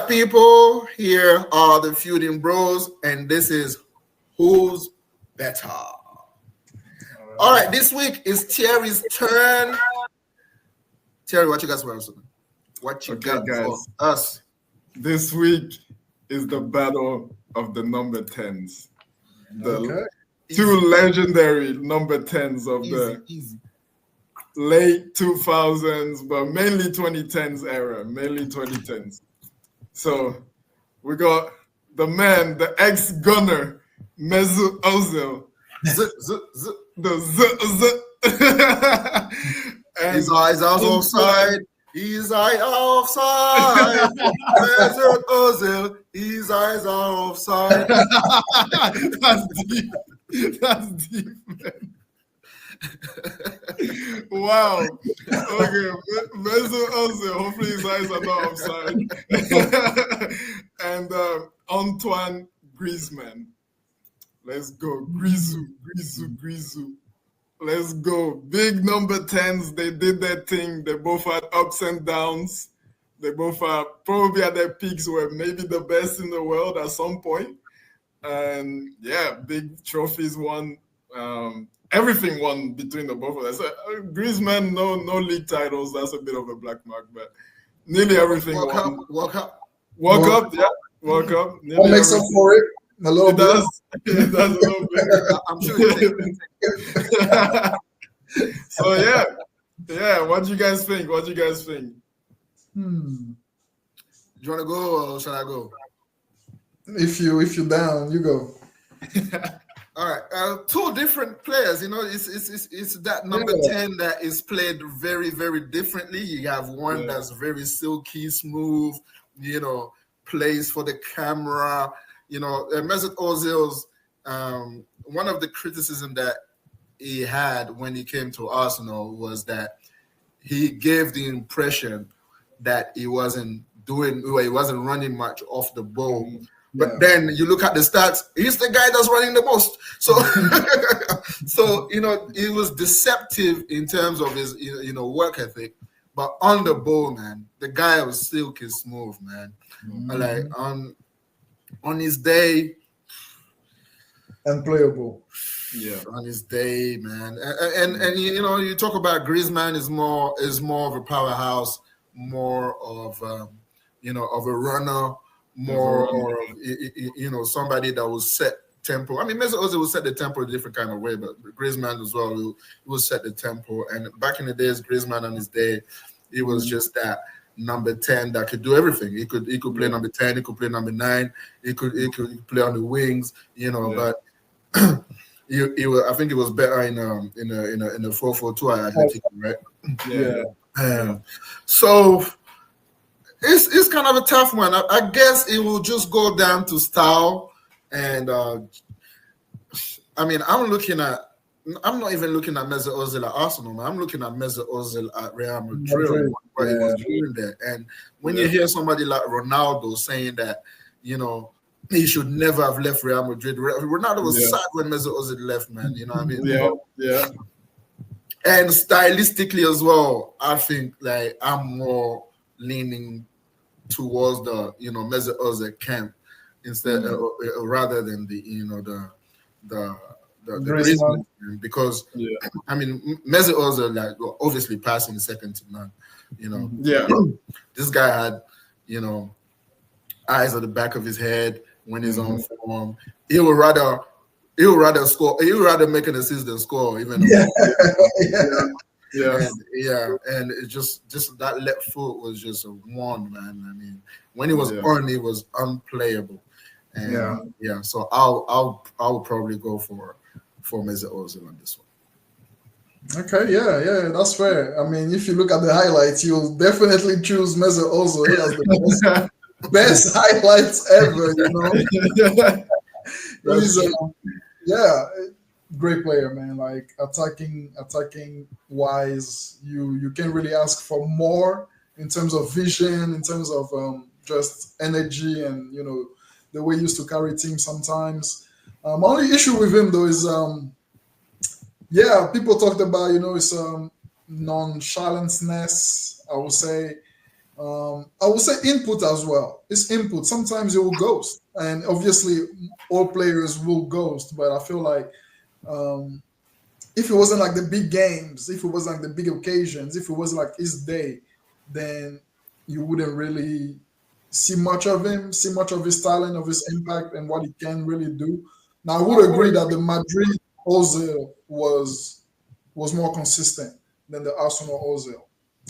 up, people? Here are the Feuding Bros, and this is Who's Better. All right, this week is Thierry's turn. Thierry, what you guys want? What you got guys, for us? This week is the battle of the number 10s. The two legendary number 10s of the late 2000s, but mainly 2010s era, mainly 2010s. So we got the man, the ex-gunner, Mesut Özil. And his eyes are offside. His eyes are offside. Mesut Özil. His eyes are offside. That's deep. That's deep, man. Wow. Okay, Mesut Özil. Hopefully his eyes are not offside. And Antoine Griezmann. Let's go. Griezmann. Let's go. Big number 10s. They did their thing. They both had ups and downs. They both are probably at their peaks were maybe the best in the world at some point. And yeah, big trophies won. Everything won between the both of them. So, Griezmann, no league titles. That's a bit of a black mark, but nearly everything won. Walk up. What makes up for it? A little bit. It does a little bit. I'm sure you So yeah. What do you guys think? Do you want to go or shall I go? If you're down, you go. All right, two different players. You know, it's that number 10 that is played very, very differently. You have one that's very silky smooth. You know, plays for the camera. You know, Mesut Ozil's one of the criticism that he had when he came to Arsenal was that he gave the impression that he wasn't running much off the ball. But then you look at the stats, he's the guy that's running the most. So, so you know, he was deceptive in terms of his work ethic. But on the ball, man, the guy was silky smooth, man. Like on his day, unplayable. Yeah, on his day, man. And you know, you talk about Griezmann is more of a powerhouse, more of of a runner, more of somebody that will set tempo. I mean, Mesut Özil will set the tempo a different kind of way, but Griezmann as well will set the tempo. And back in the days, Griezmann on his day, he was just that number 10 that could do everything. He could play number 10, he could play number 9, he could play on the wings, but I think it was better in a 4-4-2 I think, right? Yeah. So it's kind of a tough one. I guess it will just go down to style. And I mean, I'm not even looking at Mesut Özil at Arsenal, man. I'm looking at Mesut Özil at Real Madrid, what he was doing there. And when you hear somebody like Ronaldo saying that, he should never have left Real Madrid. Ronaldo was sad when Mesut Özil left, man. You know what I mean? Yeah. And stylistically as well, I think like I'm more leaning towards the Mesut Özil camp instead rather than the Griezmann, because I mean Mesut Özil like obviously passing second to none. This guy had eyes at the back of his head when he's on form. He would rather score. He would rather make an assist than score. Even and it just that left foot was just a one, man. I mean, when he was on, he was unplayable. And so I'll probably go for Mesut Özil on this one. Okay, yeah, that's fair. I mean, if you look at the highlights, you'll definitely choose Mesut Özil. He has the best highlights ever, He's great player, man. Like attacking wise, you can't really ask for more in terms of vision, in terms of just energy, and the way he used to carry teams sometimes. My only issue with him though is people talked about his nonchalanceness, I would say. I would say input as well. It's input. Sometimes it will ghost, and obviously all players will ghost. But I feel like if it wasn't like the big games, if it wasn't like the big occasions, if it wasn't like his day, then you wouldn't really see much of him, see much of his talent, of his impact, and what he can really do. Now, I would agree that the Madrid Ozil was more consistent than the Arsenal Ozil.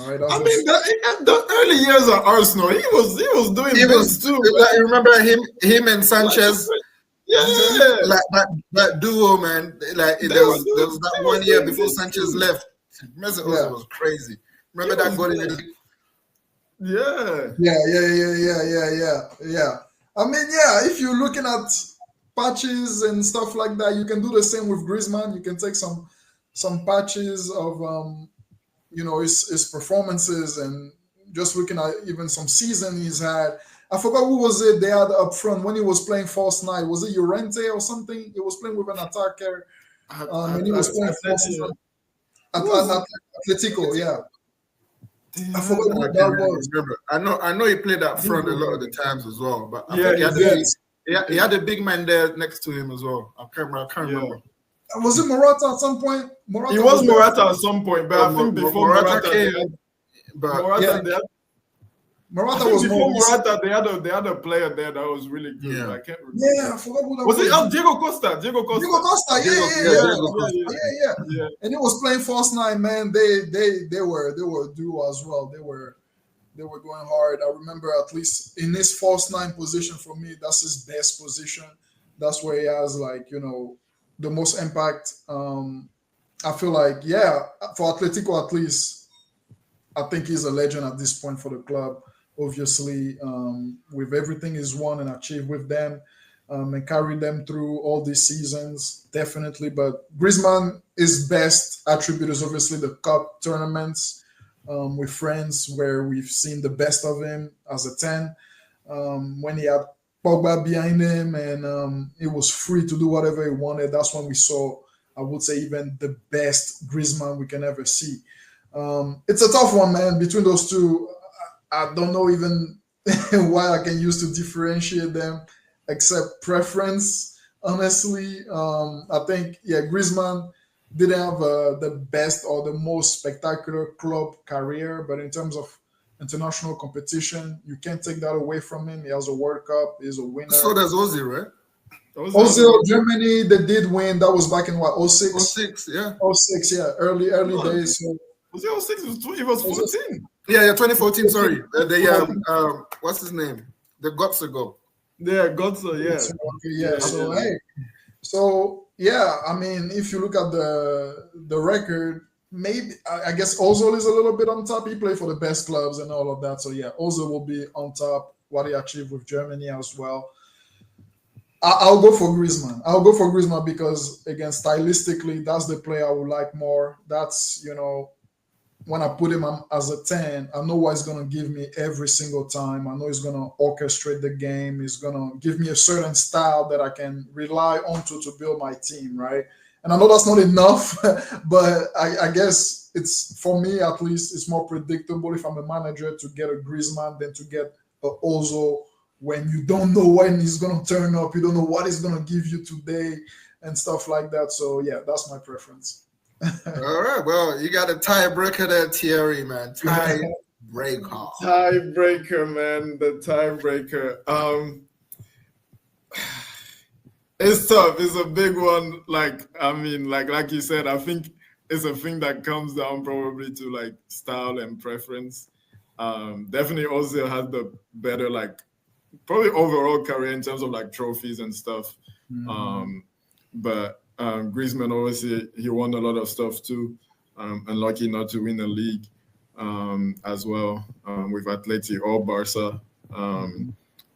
All right, I mean, the early years at Arsenal, he was doing this too. Like, remember him and Sanchez? Like that duo, man. Like there was that 1 year before Sanchez left. Mesut Özil was crazy. Remember that goal in the league? Yeah. I mean, if you're looking at patches and stuff like that, you can do the same with Griezmann. You can take some patches of his performances, and just looking at even some season he's had. I forgot who was it they had up front when he was playing false nine. Was it Llorente or something? He was playing with an attacker, and he was playing false nine. Atletico, yeah. I forgot what that was. Remember. I know he played up front a lot of the times as well, but I think he had a big man there next to him as well. I can't remember. Was it Morata at some point? He was Morata at some point, but I think before Morata came, Morata was before more. Morata. They had a player there that was really good. Yeah. I can't remember. Yeah, I forgot who that was. It Diego Costa? Diego Costa, yeah. And he was playing false nine, man. They were a duo as well. They were going hard. I remember at least in his false nine position, for me, that's his best position. That's where he has the most impact. I feel like, for Atletico at least, I think he's a legend at this point for the club. Obviously, with everything he's won and achieved with them, and carried them through all these seasons, definitely. But Griezmann, his best attribute is obviously the cup tournaments with friends, where we've seen the best of him as a 10. When he had Pogba behind him and he was free to do whatever he wanted, that's when we saw, I would say, even the best Griezmann we can ever see. It's a tough one, man. Between those two, I don't know even why I can use to differentiate them, except preference, honestly. I think, Griezmann didn't have the best or the most spectacular club career, but in terms of international competition, you can't take that away from him. He has a World Cup. He's a winner. So does Ozil, right? Ozil, Germany, they did win. That was back in what, 06? 06, yeah. 06, yeah. Early days. So. Ozil 06 he was 14. Yeah, 2014, sorry. What's his name? The Götze goal. Yeah, Götze, yeah. So I mean, if you look at the record, maybe I guess Ozil is a little bit on top. He played for the best clubs and all of that. So Ozil will be on top. What he achieved with Germany as well. I'll go for Griezmann. Because again, stylistically, that's the player I would like more. That's when I put him as a 10, I know what he's gonna give me every single time. I know he's gonna orchestrate the game. He's gonna give me a certain style that I can rely on to build my team, right? And I know that's not enough, but I guess it's, for me at least, it's more predictable if I'm a manager to get a Griezmann than to get a Ozil when you don't know when he's going to turn up. You don't know what he's going to give you today and stuff like that. So, that's my preference. All right. Well, you got a tiebreaker there, Thierry, man. Tiebreaker. Tiebreaker, man. The tiebreaker. It's tough. It's a big one. Like you said, I think it's a thing that comes down probably to style and preference. Definitely Ozil has the better probably overall career in terms of trophies and stuff. Mm-hmm. But Griezmann, obviously, he won a lot of stuff too. And lucky not to win a league as well with Atleti or Barca.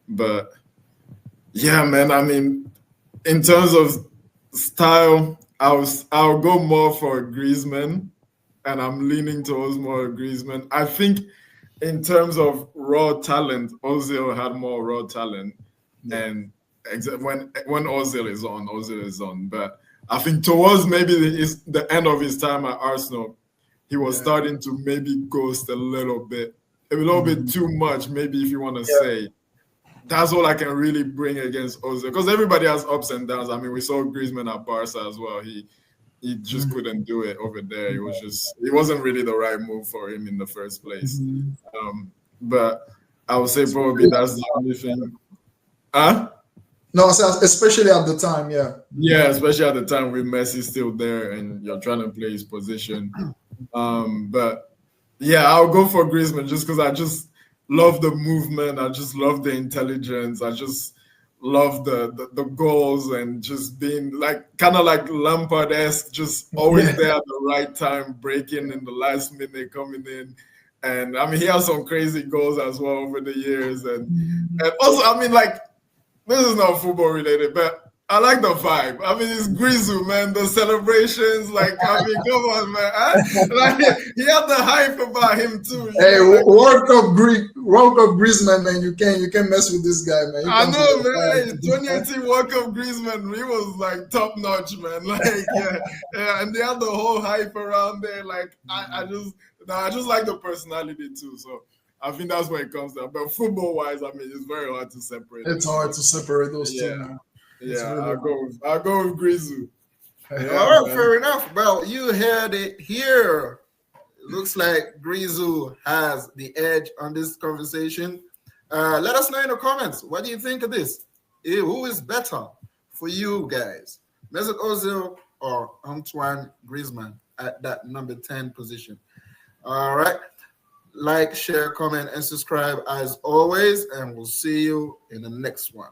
But yeah, man, I mean, in terms of style, I'll go more for Griezmann, and I'm leaning towards more Griezmann. I think in terms of raw talent, Ozil had more raw talent, and when Ozil is on. But I think towards maybe the end of his time at Arsenal, he was starting to maybe ghost a little bit. a little bit too much, maybe, if you want to say. That's all I can really bring against Ozil, because everybody has ups and downs. I mean, we saw Griezmann at Barca as well. He just couldn't do it over there. It wasn't really the right move for him in the first place. But I would say probably that's the only thing. Huh? No, especially at the time, yeah. Yeah, especially at the time with Messi still there and you're trying to play his position. But yeah, I'll go for Griezmann just because I just love the movement. I just love the intelligence. I just love the goals and just being like kind of like Lampard-esque, just always there at the right time, breaking in the last minute, coming in. And I mean, he has some crazy goals as well over the years. And also, I mean, like, this is not football related, but I like the vibe. I mean, it's Griezmann, man. The celebrations, like, I mean, come on, man. Like, he had the hype about him too. Hey, World Cup Griezmann, man. You can't mess with this guy, man. I know, man. Hey, 2018 World Cup Griezmann, he was like top notch, man. Like, yeah, and they had the whole hype around there. Like, I just like the personality too. So I think that's where it comes down. But football-wise, I mean, it's very hard to separate. It's hard to separate those two, man. Yeah, really I'll go with Griezmann. Yeah, all right, fair enough. Well, you heard it here. It looks like Griezmann has the edge on this conversation. Let us know in the comments. What do you think of this? Who is better for you guys? Mesut Özil or Antoine Griezmann at that number 10 position? All right. Like, share, comment, and subscribe as always. And we'll see you in the next one.